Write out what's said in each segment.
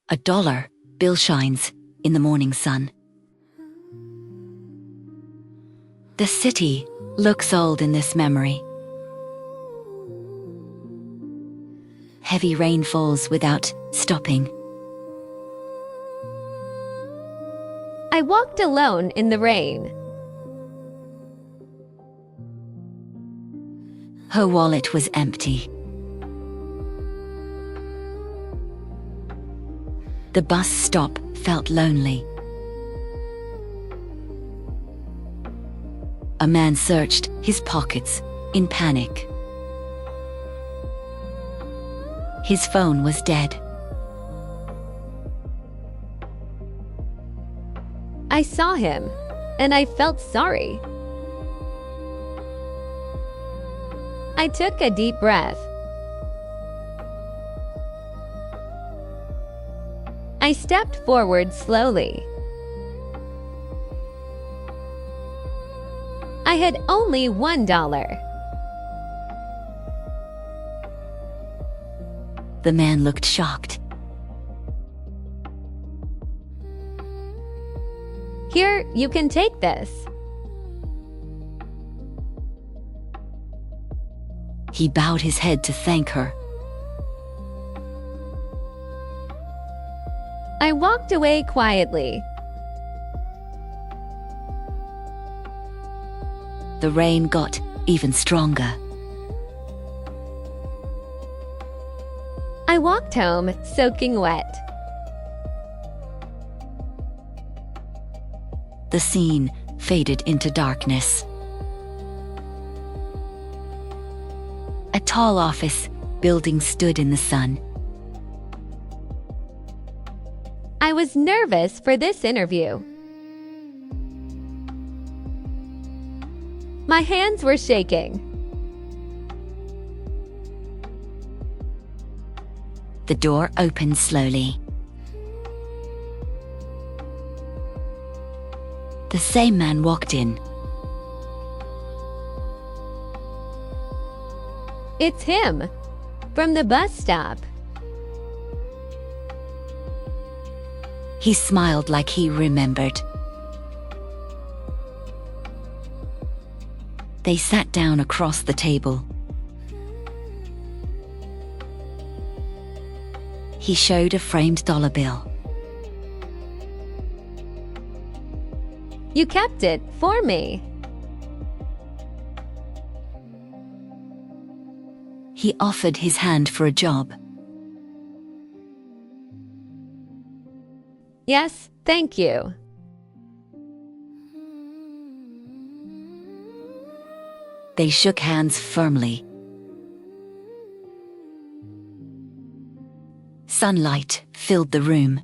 A dollar bill shines in the morning sun. The city looks old in this memory. Heavy rain falls without stopping. I walked alone in the rain. Her wallet was empty. The bus stop felt lonely. A man searched his pockets in panic. His phone was dead. I saw him, and I felt sorry. I took a deep breath. I stepped forward slowly. I had only $1. The man looked shocked. Here, you can take this. He bowed his head to thank her. I walked away quietly. The rain got even stronger. I walked home, soaking wet. The scene faded into darkness. A tall office building stood in the sun. I was nervous for this interview. My hands were shaking. The door opened slowly. The same man walked in. It's him, from the bus stop. He smiled like he remembered. They sat down across the table. He showed a framed dollar bill. You kept it for me. He offered his hand for a job. Yes, thank you. They shook hands firmly. Sunlight filled the room.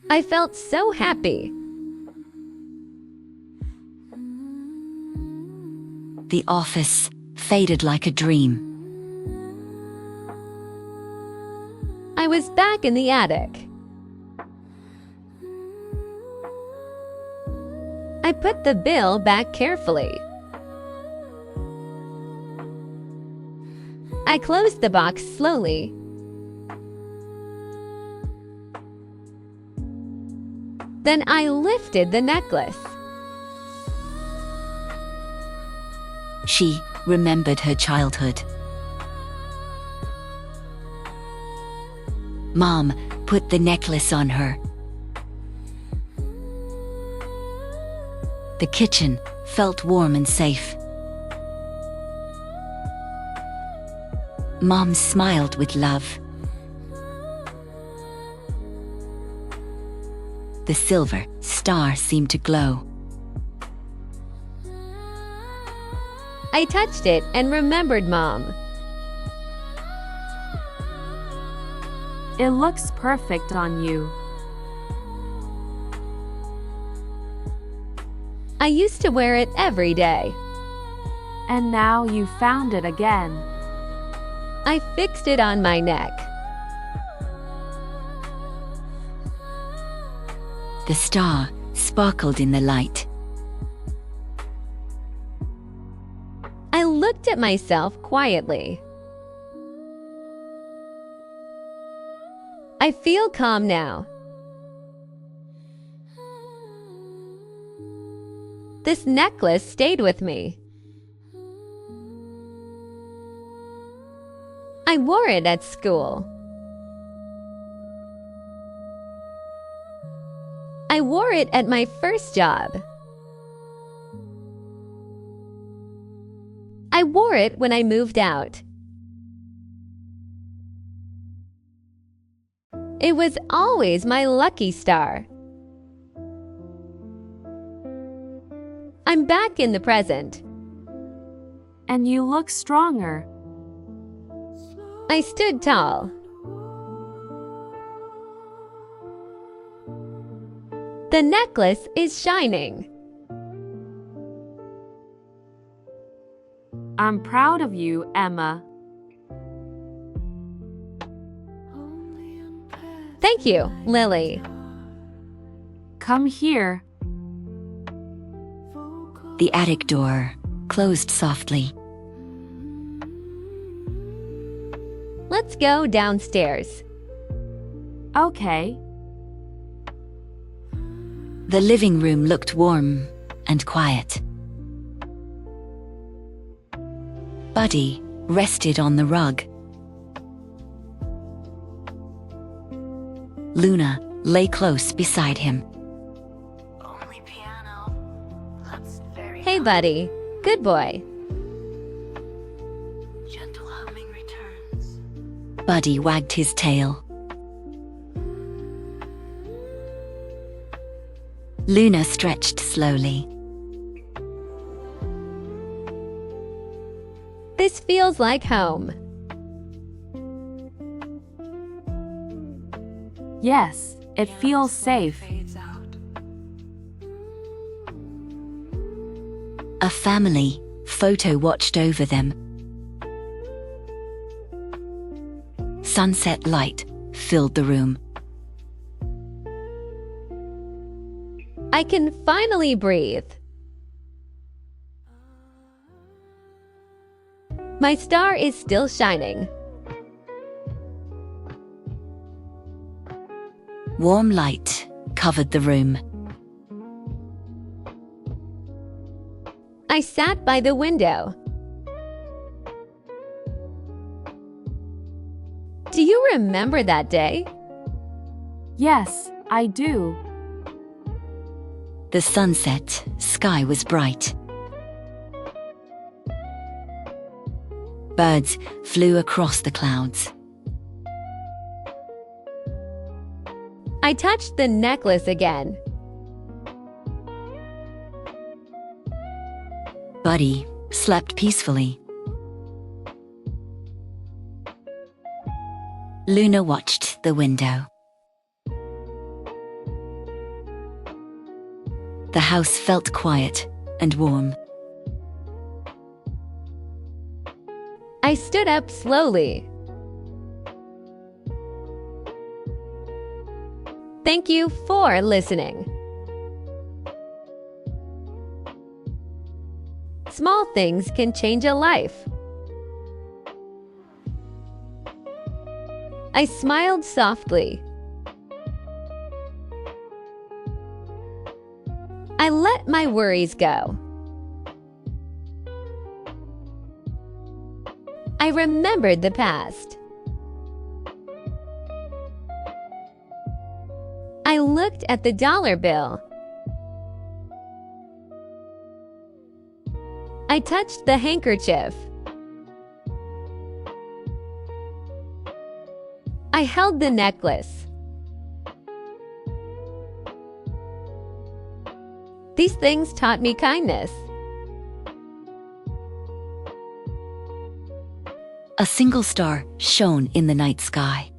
I felt so happy. The office faded like a dream. I was back in the attic. I put the bill back carefully. I closed the box slowly. Then I lifted the necklace. She remembered her childhood. Mom put the necklace on her. The kitchen felt warm and safe. Mom smiled with love. The silver star seemed to glow. I touched it and remembered Mom. It looks perfect on you. I used to wear it every day. And now you found it again. I fixed it on my neck. The star sparkled in the light. I looked at myself quietly. I feel calm now. This necklace stayed with me. I wore it at school. I wore it at my first job. I wore it when I moved out. It was always my lucky star. I'm back in the present. And you look stronger. I stood tall. The necklace is shining. I'm proud of you, Emma. Thank you, Lily. Come here. The attic door closed softly. Let's go downstairs. Okay. The living room looked warm and quiet. Buddy rested on the rug. Luna lay close beside him. Only piano. That's very Hey, buddy. Good boy. gentle humming returns. Buddy wagged his tail. Luna stretched slowly. This feels like home. Yes, it feels safe. Fades out. A family photo watched over them. Sunset light filled the room. I can finally breathe. My star is still shining. Warm light covered the room. I sat by the window. Do you remember that day? Yes, I do. The sunset sky was bright. Birds flew across the clouds. I touched the necklace again. Buddy slept peacefully. Luna watched the window. The house felt quiet and warm. I stood up slowly. Thank you for listening. Small things can change a life. I smiled softly. I let my worries go. I remembered the past. I looked at the dollar bill. I touched the handkerchief. I held the necklace. These things taught me kindness. A single star shone in the night sky.